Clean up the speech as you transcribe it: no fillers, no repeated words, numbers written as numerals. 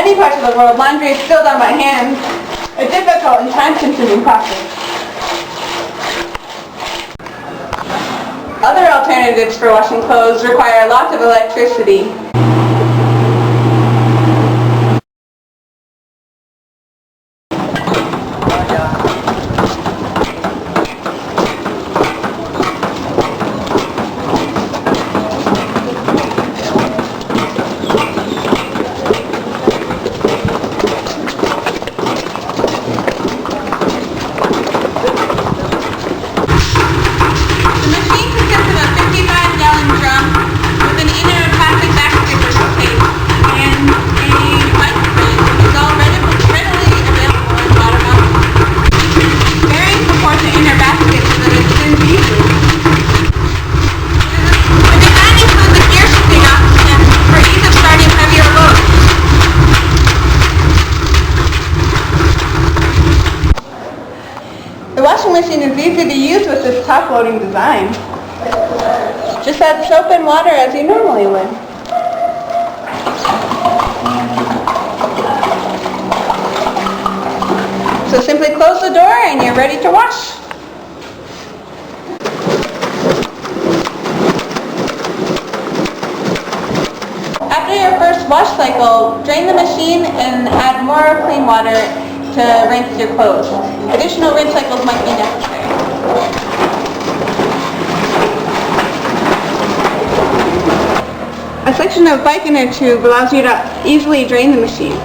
many parts of the world, laundry is still done by hand, a difficult and time-consuming process. Other alternatives for washing clothes require lots of electricity. The washing machine is easy to use with this top-loading design. Just add soap and water as you normally would. So simply close the door and you're ready to wash. After your first wash cycle, drain the machine and add more clean water to rinse your clothes. Additional rinse cycles might be necessary. A section of bike inner tube allows you to easily drain the machine.